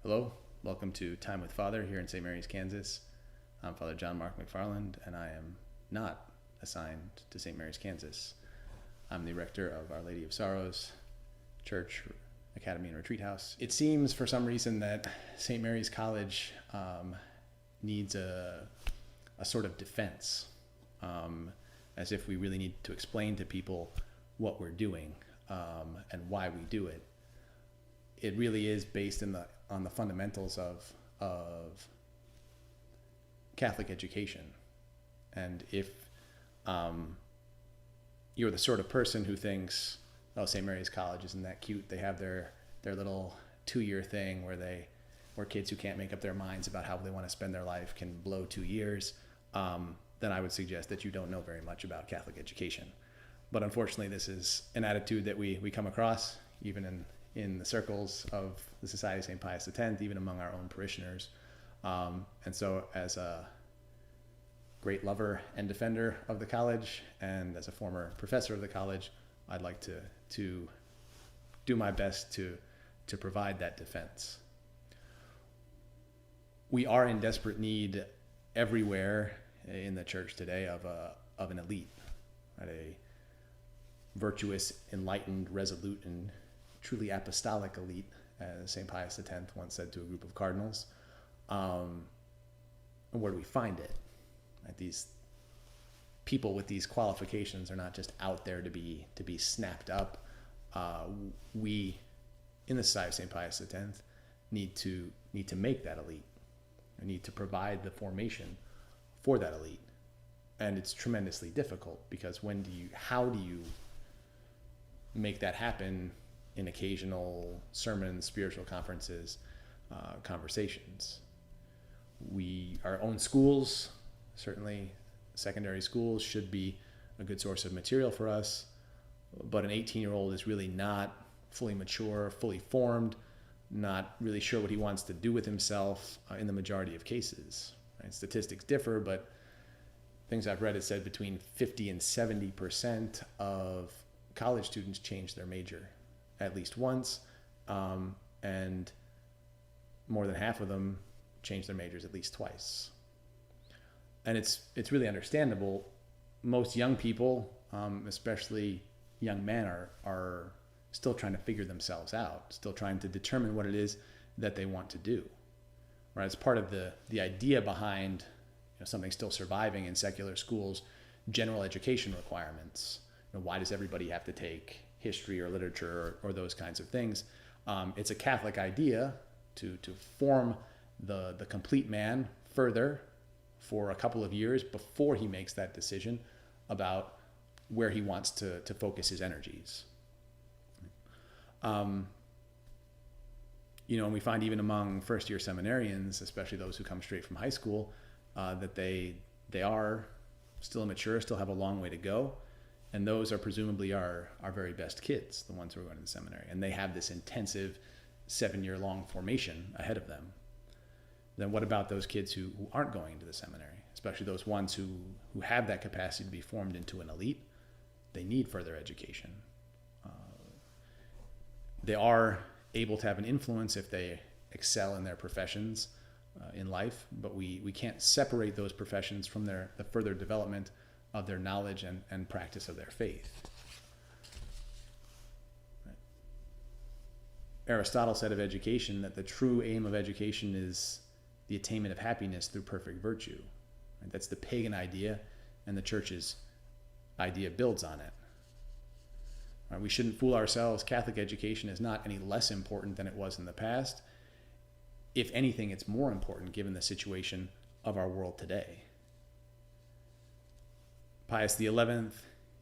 Hello, welcome to Time with Father here in St. Mary's, Kansas. I'm Father John Mark McFarland, and I am not assigned to St. Mary's, Kansas. I'm the rector of Our Lady of Sorrows Church, Academy, and Retreat House. It seems for some reason that St. Mary's College needs a sort of defense, as if we really need to explain to people what we're doing and why we do it. It really is based on the fundamentals of Catholic education. And if you're the sort of person who thinks, oh, St. Mary's College isn't that cute, they have their little 2-year thing where kids who can't make up their minds about how they want to spend their life can blow 2 years, then I would suggest that you don't know very much about Catholic education. But unfortunately, this is an attitude that we come across even in the circles of the Society of St. Pius X, even among our own parishioners. And so as a great lover and defender of the college, and as a former professor of the college, I'd like to do my best to provide that defense. We are in desperate need everywhere in the church today of an elite, right? A virtuous, enlightened, resolute, and truly apostolic elite, as St. Pius X once said to a group of cardinals. And where do we find it? Right? These people with these qualifications are not just out there to be snapped up. We, in the Society of St. Pius X, need to make that elite. We need to provide the formation for that elite. And it's tremendously difficult, because how do you make that happen in occasional sermons, spiritual conferences, conversations? Our own schools, certainly secondary schools, should be a good source of material for us, but an 18-year-old is really not fully mature, fully formed, not really sure what he wants to do with himself in the majority of cases. Right? Statistics differ, but things I've read have said between 50 and 70% of college students change their major at least once, and more than half of them change their majors at least twice. And it's really understandable. Most young people, especially young men, are still trying to figure themselves out, still trying to determine what it is that they want to do. Right? It's part of the idea behind something still surviving in secular schools, general education requirements. Why does everybody have to take history or literature or those kinds of things? It's a Catholic idea to form the complete man further for a couple of years before he makes that decision about where he wants to focus his energies. And we find even among first-year seminarians, especially those who come straight from high school, that they are still immature, still have a long way to go. And those are presumably our very best kids, the ones who are going to the seminary. And they have this intensive 7-year-long formation ahead of them. Then what about those kids who aren't going to the seminary, especially those ones who have that capacity to be formed into an elite? They need further education. They are able to have an influence if they excel in their professions in life, but we can't separate those professions from the further development of their knowledge and practice of their faith. Right. Aristotle said of education that the true aim of education is the attainment of happiness through perfect virtue. Right? That's the pagan idea, and the church's idea builds on it. Right? We shouldn't fool ourselves. Catholic education is not any less important than it was in the past. If anything, it's more important given the situation of our world today. Pius XI, in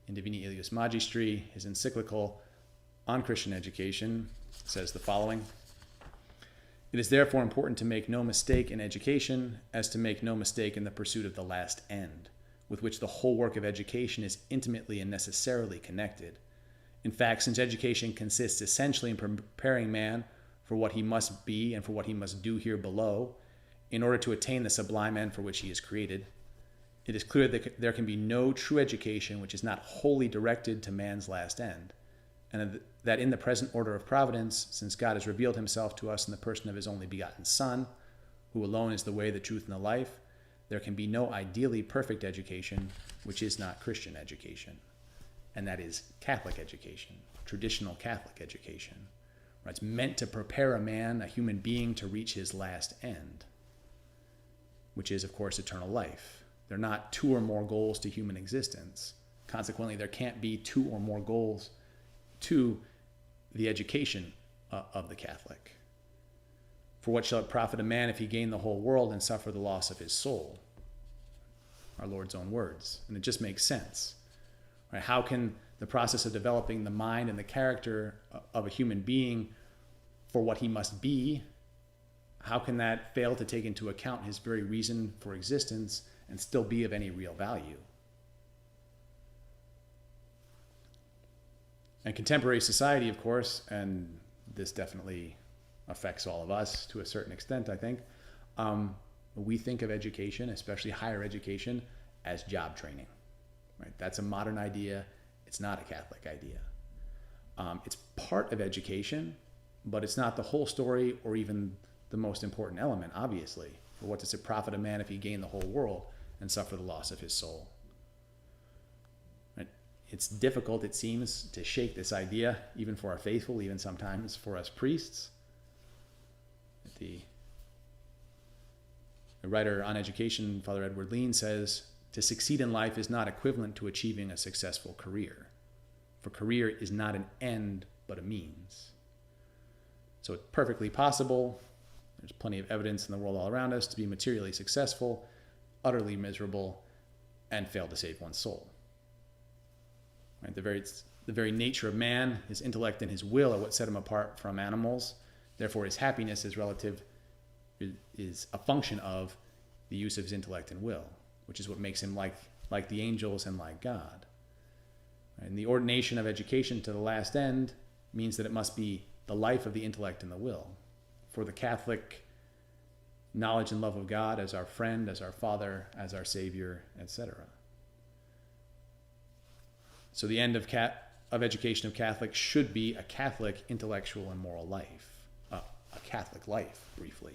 Divini Ilius Magistri, his encyclical on Christian education, says the following: "It is therefore important to make no mistake in education, as to make no mistake in the pursuit of the last end, with which the whole work of education is intimately and necessarily connected. In fact, since education consists essentially in preparing man for what he must be and for what he must do here below, in order to attain the sublime end for which he is created, it is clear that there can be no true education which is not wholly directed to man's last end, and that in the present order of providence, since God has revealed himself to us in the person of his only begotten Son, who alone is the way, the truth, and the life, there can be no ideally perfect education which is not Christian education. And that is Catholic education, traditional Catholic education. It's meant to prepare a man, a human being, to reach his last end, which is, of course, eternal life. There are not two or more goals to human existence. Consequently, there can't be two or more goals to the education of the Catholic. For what shall it profit a man if he gain the whole world and suffer the loss of his soul? Our Lord's own words. And it just makes sense. Right? How can the process of developing the mind and the character of a human being for what he must be, how can that fail to take into account his very reason for existence and still be of any real value? And contemporary society, of course, and this definitely affects all of us to a certain extent, I think, we think of education, especially higher education, as job training. Right? That's a modern idea. It's not a Catholic idea. It's part of education, but it's not the whole story or even the most important element, obviously. For what does it profit a man if he gain the whole world and suffer the loss of his soul? Right? It's difficult, it seems, to shake this idea, even for our faithful, even sometimes for us priests. The writer on education, Father Edward Lean, says, to succeed in life is not equivalent to achieving a successful career. For career is not an end, but a means. So it's perfectly possible, there's plenty of evidence in the world all around us, to be materially successful, utterly miserable, and fail to save one's soul. Right? The very nature of man, his intellect and his will, are what set him apart from animals. Therefore, his happiness is a function of the use of his intellect and will, which is what makes him like the angels and like God. And the ordination of education to the last end means that it must be the life of the intellect and the will. For the Catholic, knowledge and love of God as our friend, as our Father, as our Savior, etc. So the end of education of Catholics should be a Catholic intellectual and moral life, a Catholic life, briefly.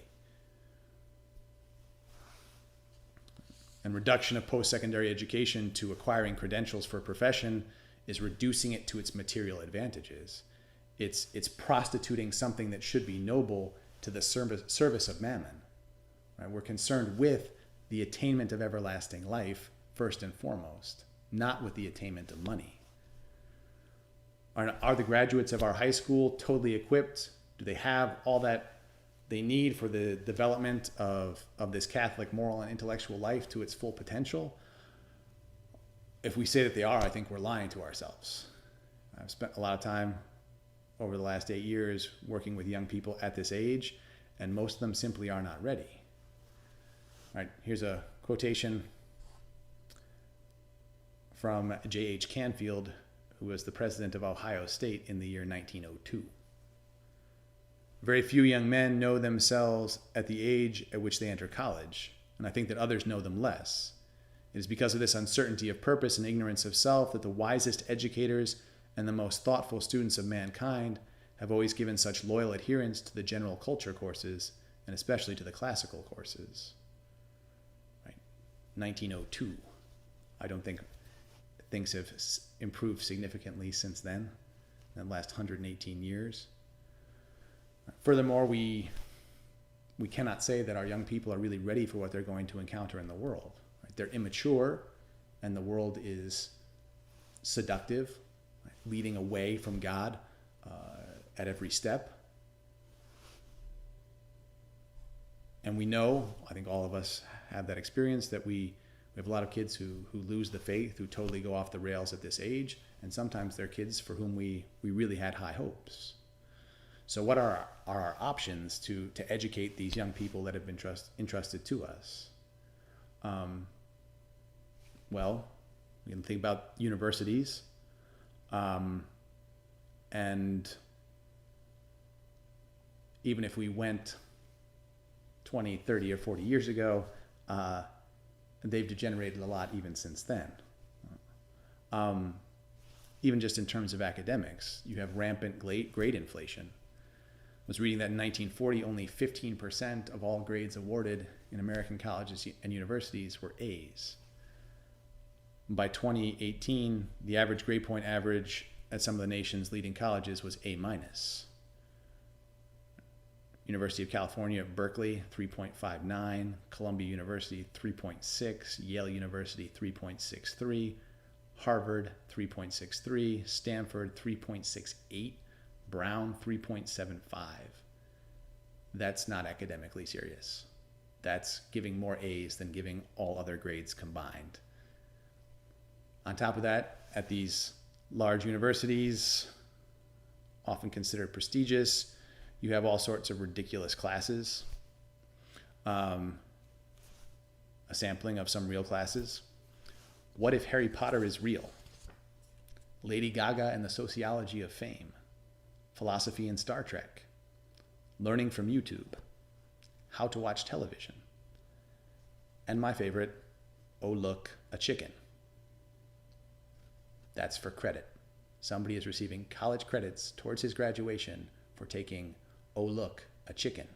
And reduction of post-secondary education to acquiring credentials for a profession is reducing it to its material advantages. It's prostituting something that should be noble to the service of mammon. Right? We're concerned with the attainment of everlasting life first and foremost, not with the attainment of money. Are the graduates of our high school totally equipped? Do they have all that they need for the development of this Catholic moral and intellectual life to its full potential? If we say that they are, I think we're lying to ourselves. I've spent a lot of time over the last 8 years working with young people at this age, and most of them simply are not ready. All right, here's a quotation from J.H. Canfield, who was the president of Ohio State in the year 1902. Very few young men know themselves at the age at which they enter college, and I think that others know them less. It is because of this uncertainty of purpose and ignorance of self that the wisest educators and the most thoughtful students of mankind have always given such loyal adherence to the general culture courses, and especially to the classical courses. Right. 1902. I don't think things have improved significantly since then, in the last 118 years. Furthermore, we cannot say that our young people are really ready for what they're going to encounter in the world. Right? They're immature, and the world is seductive, right? Leading away from God at every step. And we know, I think all of us have that experience, that we have a lot of kids who lose the faith, who totally go off the rails at this age, and sometimes they're kids for whom we really had high hopes. So what are our options to educate these young people that have been entrusted to us? Well, we can think about universities, and even if we went 20, 30, or 40 years ago, they've degenerated a lot even since then. even just in terms of academics. You have rampant grade inflation. I was reading that in 1940, only 15% of all grades awarded in American colleges and universities were A's. By 2018, the average grade point average at some of the nation's leading colleges was A-. University of California at Berkeley, 3.59, Columbia University, 3.6, Yale University, 3.63, Harvard, 3.63, Stanford, 3.68, Brown, 3.75. That's not academically serious. That's giving more A's than giving all other grades combined. On top of that, at these large universities, often considered prestigious, you have all sorts of ridiculous classes, a sampling of some real classes. What if Harry Potter is real? Lady Gaga and the Sociology of Fame, Philosophy and Star Trek, Learning from YouTube, How to Watch Television, and my favorite, Oh Look, a Chicken. That's for credit. Somebody is receiving college credits towards his graduation for taking Oh Look, a Chicken.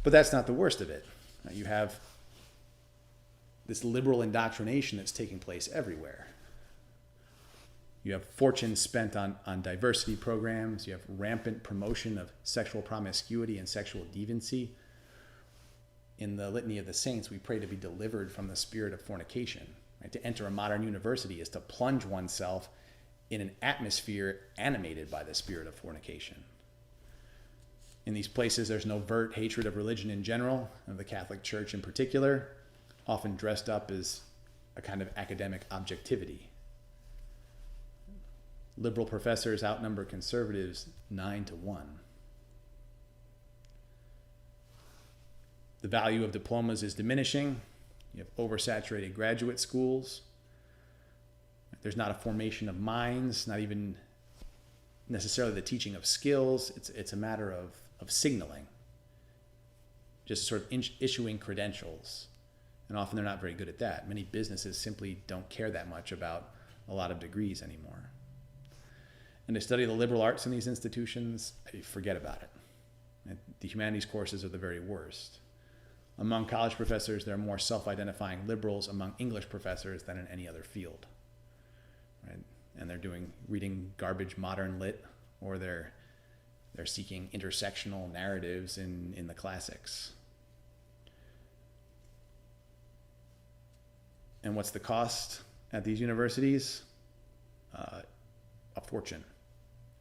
But that's not the worst of it. You have this liberal indoctrination that's taking place everywhere. You have fortunes spent on diversity programs. You have rampant promotion of sexual promiscuity and sexual deviancy. In the Litany of the Saints, we pray to be delivered from the spirit of fornication. Right? To enter a modern university is to plunge oneself in an atmosphere animated by the spirit of fornication. In these places, there's an overt hatred of religion in general, of the Catholic Church in particular, often dressed up as a kind of academic objectivity. Liberal professors outnumber conservatives 9-1. The value of diplomas is diminishing. You have oversaturated graduate schools. There's not a formation of minds, not even necessarily the teaching of skills. It's a matter of signaling, just sort of issuing credentials. And often they're not very good at that. Many businesses simply don't care that much about a lot of degrees anymore. And to study the liberal arts in these institutions, forget about it. And the humanities courses are the very worst. Among college professors, there are more self-identifying liberals among English professors than in any other field. Right? And they're reading garbage modern lit, or they're seeking intersectional narratives in the classics. And what's the cost at these universities? A fortune.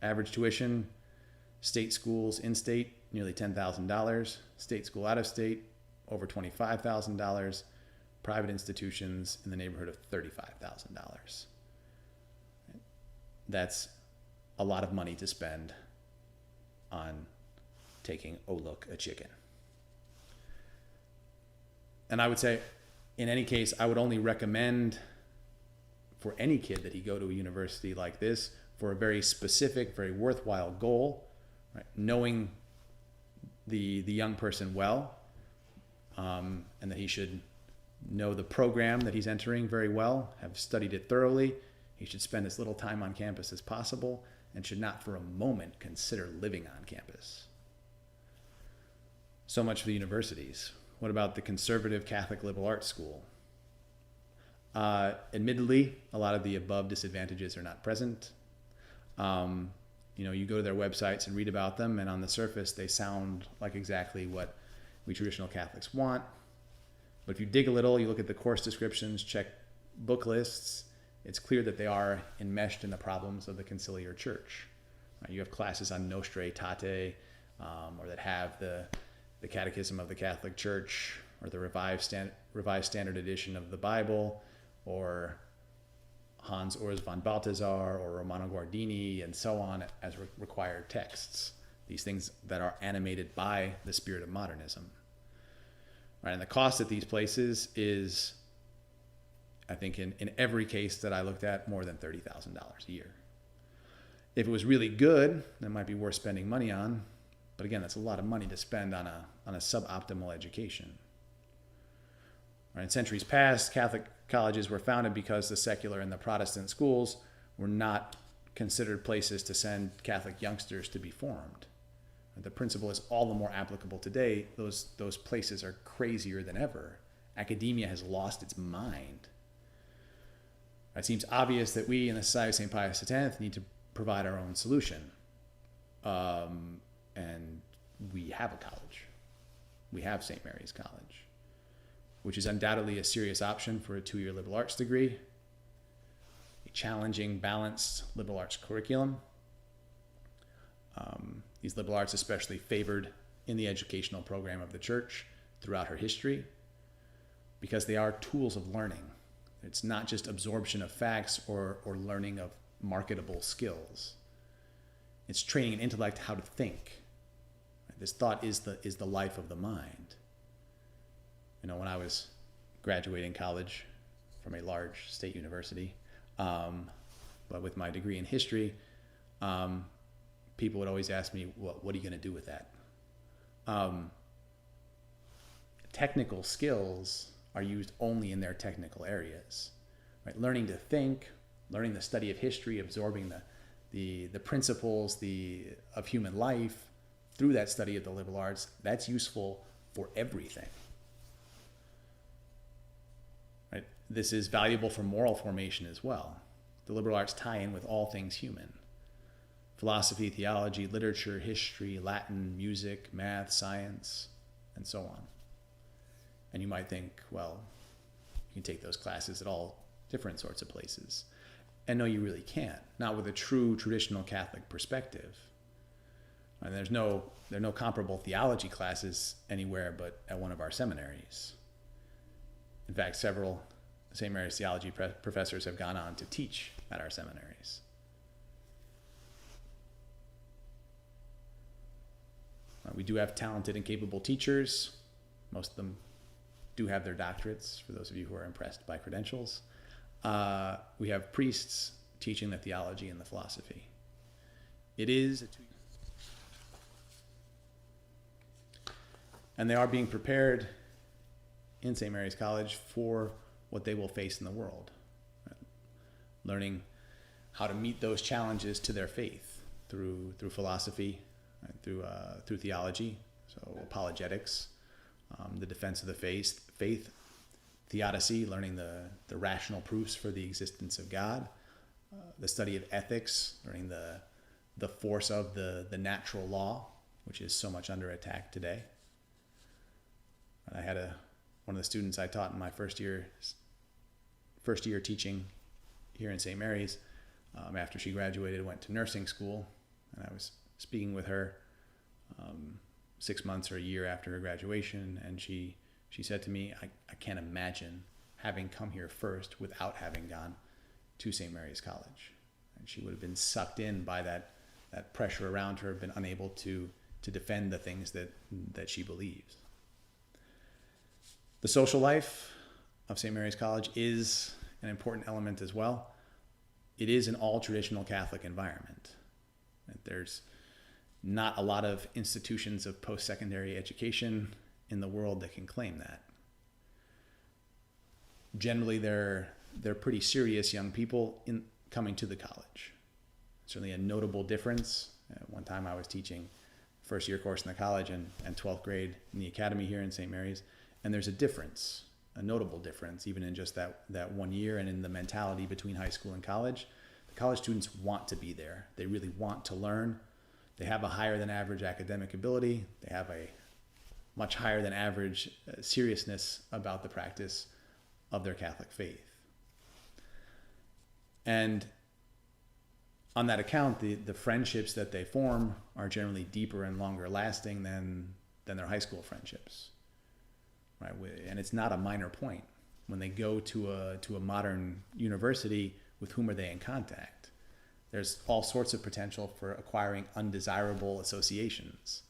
Average tuition, state schools in-state, nearly $10,000. State school out-of-state, over $25,000. Private institutions in the neighborhood of $35,000. That's a lot of money to spend on taking Oh Look, a Chicken. And I would say, in any case, I would only recommend for any kid that he go to a university like this for a very specific, very worthwhile goal, right? Knowing the young person well, and that he should know the program that he's entering very well, have studied it thoroughly. He should spend as little time on campus as possible, and should not for a moment consider living on campus. So much for the universities. What about the conservative Catholic liberal arts school? Admittedly, a lot of the above disadvantages are not present. You go to their websites and read about them, and on the surface, they sound like exactly what we traditional Catholics want. But if you dig a little, you look at the course descriptions, check book lists, it's clear that they are enmeshed in the problems of the conciliar church. You have classes on Nostra Aetate, or that have the Catechism of the Catholic Church, or the Revised Standard Edition of the Bible, or Hans Urs von Balthasar, or Romano Guardini, and so on as required texts. These things that are animated by the spirit of modernism. Right, and the cost at these places is, I think in every case that I looked at, more than $30,000 a year. If it was really good, that might be worth spending money on. But again, that's a lot of money to spend on a suboptimal education. Right, in centuries past, Catholic colleges were founded because the secular and the Protestant schools were not considered places to send Catholic youngsters to be formed. The principle is all the more applicable today. Those places are crazier than ever. Academia has lost its mind. It seems obvious that we in the Society of St. Pius X need to provide our own solution. And we have a college. We have St. Mary's College, which is undoubtedly a serious option for a 2-year liberal arts degree, a challenging, balanced liberal arts curriculum. These liberal arts especially favored in the educational program of the church throughout her history because they are tools of learning. It's not just absorption of facts or learning of marketable skills. It's training an intellect how to think. This thought is the life of the mind. When I was graduating college from a large state university, but with my degree in history, people would always ask me, what are you going to do with that? Technical skills are used only in their technical areas. Right? Learning to think, learning the study of history, absorbing the principles of human life through that study of the liberal arts, that's useful for everything. Right? This is valuable for moral formation as well. The liberal arts tie in with all things human. Philosophy, theology, literature, history, Latin, music, math, science, and so on. And you might think, well, you can take those classes at all different sorts of places. And no, you really can't. Not with a true traditional Catholic perspective. And there are no comparable theology classes anywhere but at one of our seminaries. In fact, several St. Mary's theology professors have gone on to teach at our seminaries. We do have talented and capable teachers. Most of them do have their doctorates, for those of you who are impressed by credentials. We have priests teaching the theology and the philosophy. It is and they are being prepared in St. Mary's College for what they will face in the world. Learning how to meet those challenges to their faith through philosophy, through theology, so apologetics, the defense of the faith, theodicy, learning the rational proofs for the existence of God, the study of ethics, learning the force of the natural law, which is so much under attack today. And I had one of the students I taught in my first year teaching here in St. Mary's. After she graduated, went to nursing school, and I was speaking with her 6 months or a year after her graduation, and she said to me, I can't imagine having come here first without having gone to St. Mary's College. And she would have been sucked in by that pressure around her, been unable to defend the things that she believes. The social life of St. Mary's College is an important element as well. It is an all-traditional Catholic environment. There's not a lot of institutions of post-secondary education in the world that can claim that. Generally, they're pretty serious young people coming to the college. Certainly a notable difference. One time I was teaching first year course in the college and 12th grade in the academy here in St. Mary's, and there's a difference, a notable difference, even in just that 1 year and in the mentality between high school and college. The college students want to be there. They really want to learn. They have a higher than average academic ability. They have a much higher than average seriousness about the practice of their Catholic faith. And on that account, the friendships that they form are generally deeper and longer lasting than their high school friendships. Right? And it's not a minor point. When they go to a modern university, with whom are they in contact? There's all sorts of potential for acquiring undesirable associations.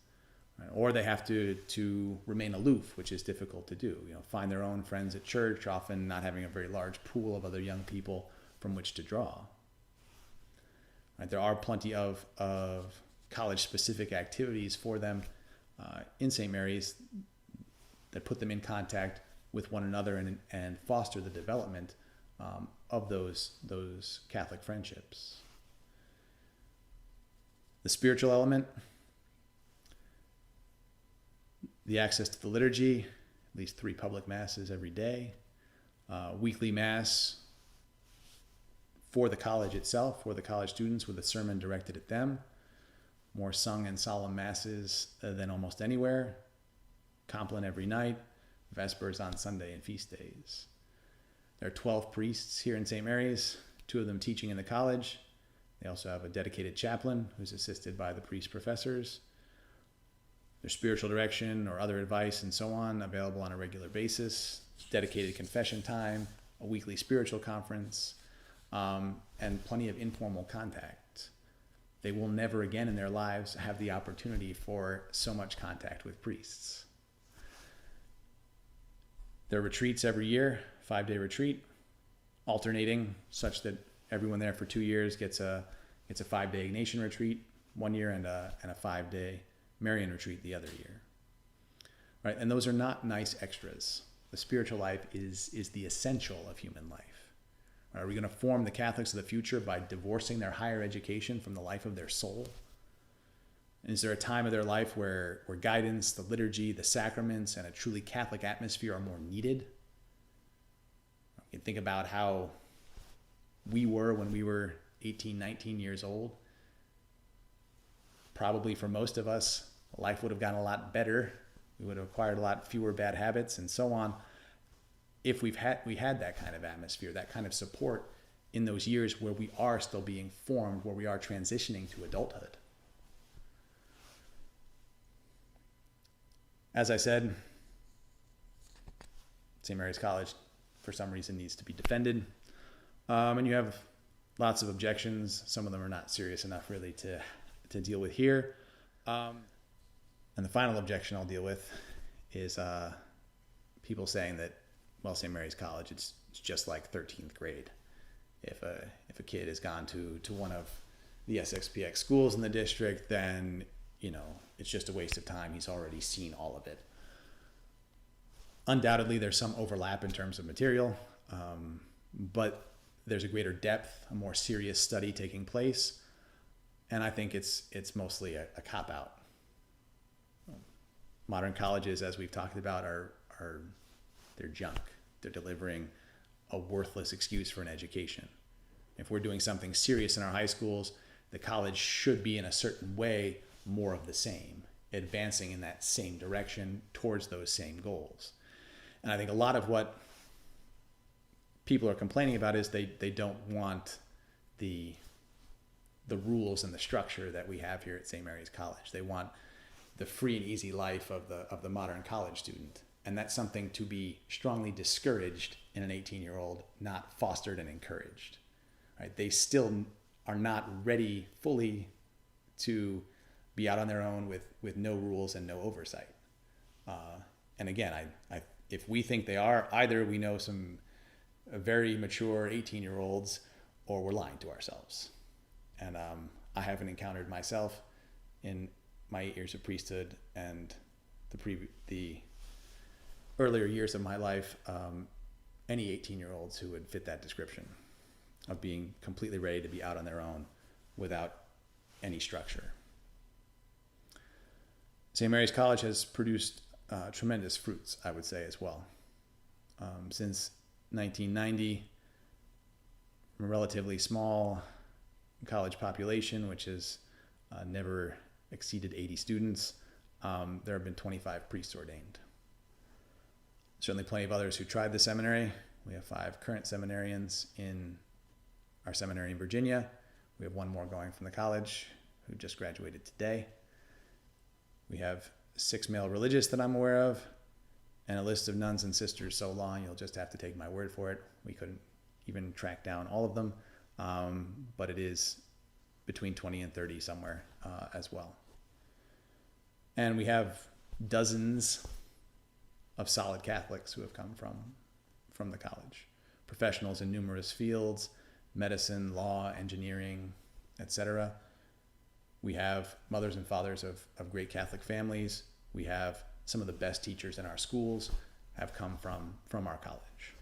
Right? Or they have to remain aloof, which is difficult to do. Find their own friends at church, often not having a very large pool of other young people from which to draw. Right? There are plenty of college-specific activities for them in St. Mary's that put them in contact with one another and foster the development of those Catholic friendships. The spiritual element, the access to the liturgy, at least 3 public masses every day, weekly mass for the college itself, for the college students, with a sermon directed at them, more sung and solemn masses than almost anywhere, compline every night, vespers on Sunday and feast days. There are 12 priests here in St. Mary's, 2 of them teaching in the college. They also have a dedicated chaplain who's assisted by the priest professors. There's spiritual direction or other advice and so on available on a regular basis, dedicated confession time, a weekly spiritual conference, and plenty of informal contact. They will never again in their lives have the opportunity for so much contact with priests. There are retreats every year, 5-day retreat, alternating such that everyone there for 2 years gets a 5-day Ignatian retreat 1 year and a 5-day Marian retreat the other year. Right? And those are not nice extras. The spiritual life is the essential of human life. Are we going to form the Catholics of the future by divorcing their higher education from the life of their soul? And is there a time of their life where guidance, the liturgy, the sacraments, and a truly Catholic atmosphere are more needed? You can think about how we were when we were 18, 19 years old. Probably for most of us, life would have gotten a lot better. We would have acquired a lot fewer bad habits and so on if we had that kind of atmosphere, that kind of support in those years where we are still being formed, where we are transitioning to adulthood. As I said, St. Mary's College, for some reason, needs to be defended. And you have lots of objections. Some of them are not serious enough really to deal with here. And the final objection I'll deal with is people saying that, well, St. Mary's College, it's just like 13th grade. If a kid has gone to one of the SXPX schools in the district, then, it's just a waste of time. He's already seen all of it. Undoubtedly, there's some overlap in terms of material, but there's a greater depth, a more serious study taking place, and I think it's mostly a cop-out. Modern colleges, as we've talked about, they're junk. They're delivering a worthless excuse for an education. If we're doing something serious in our high schools, the college should be in a certain way more of the same, advancing in that same direction towards those same goals. And I think a lot of what people are complaining about is they don't want the rules and the structure that we have here at St. Mary's College. They want the free and easy life of the modern college student. And that's something to be strongly discouraged in an 18-year-old, not fostered and encouraged. Right? They still are not ready fully to be out on their own with no rules and no oversight. And again, if we think they are, either we know some very mature 18-year-olds or we're lying to ourselves. And I haven't encountered myself in my 8 years of priesthood and the earlier years of my life, any 18-year-olds who would fit that description of being completely ready to be out on their own without any structure. St. Mary's College has produced tremendous fruits, I would say, as well. Since 1990, from a relatively small college population, which has never exceeded 80 students, there have been 25 priests ordained. Certainly plenty of others who tried the seminary. We have 5 current seminarians in our seminary in Virginia. We have 1 more going from the college who just graduated today. We have 6 male religious that I'm aware of, and a list of nuns and sisters so long you'll just have to take my word for it. We couldn't even track down all of them, but it is between 20 and 30 somewhere as well. And we have dozens of solid Catholics who have come from the college. Professionals in numerous fields, medicine, law, engineering, etc. We have mothers and fathers of great Catholic families. We have some of the best teachers in our schools have come from our college.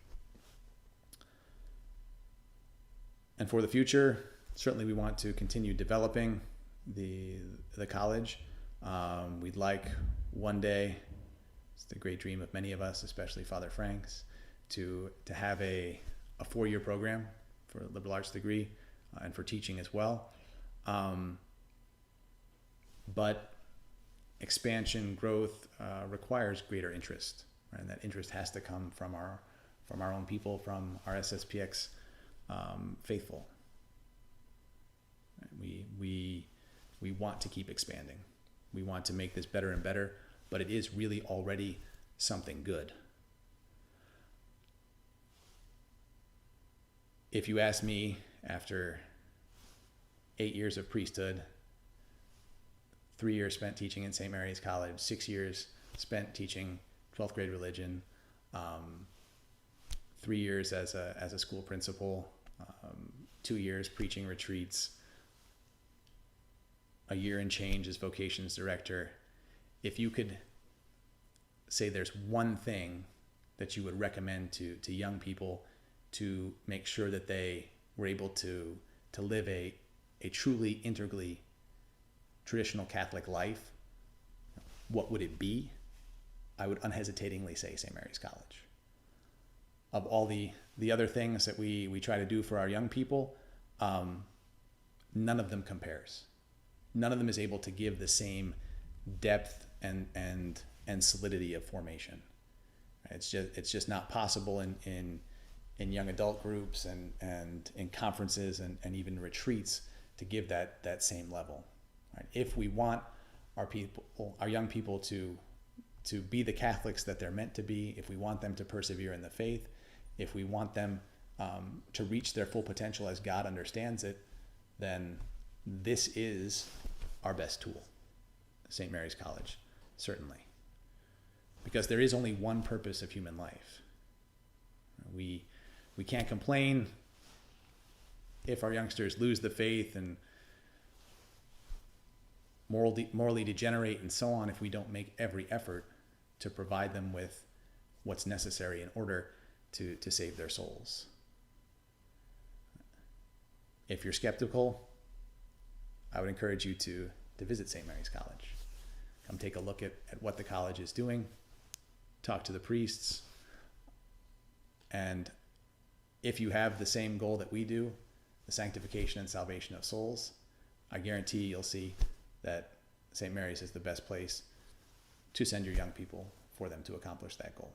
And for the future, certainly we want to continue developing the college. We'd like one day, it's the great dream of many of us, especially Father Frank's, to have a 4-year program for a liberal arts degree and for teaching as well. But expansion, growth requires greater interest, right? And that interest has to come from our own people, from our SSPX faithful. We want to keep expanding. We want to make this better and better, but it is really already something good. If you ask me, after 8 years of priesthood, 3 years spent teaching in St. Mary's College, 6 years spent teaching 12th grade religion, 3 years as a school principal, 2 years preaching retreats, a year and change as vocations director. If you could say there's one thing that you would recommend to young people to make sure that they were able to live a truly integrally traditional Catholic life, what would it be? I would unhesitatingly say St. Mary's College. Of all the other things that we try to do for our young people, none of them compares. None of them is able to give the same depth and solidity of formation. It's just not possible in young adult groups and in conferences and even retreats to give that same level. Right? If we want our young people to be the Catholics that they're meant to be, if we want them to persevere in the faith, if we want them to reach their full potential as God understands it, then this is our best tool, St. Mary's College, certainly. Because there is only one purpose of human life. We can't complain if our youngsters lose the faith and morally degenerate and so on if we don't make every effort to provide them with what's necessary in order to save their souls. If you're skeptical, I would encourage you to visit St. Mary's College. Come take a look at what the college is doing, talk to the priests, and if you have the same goal that we do, the sanctification and salvation of souls, I guarantee you'll see that St. Mary's is the best place to send your young people for them to accomplish that goal.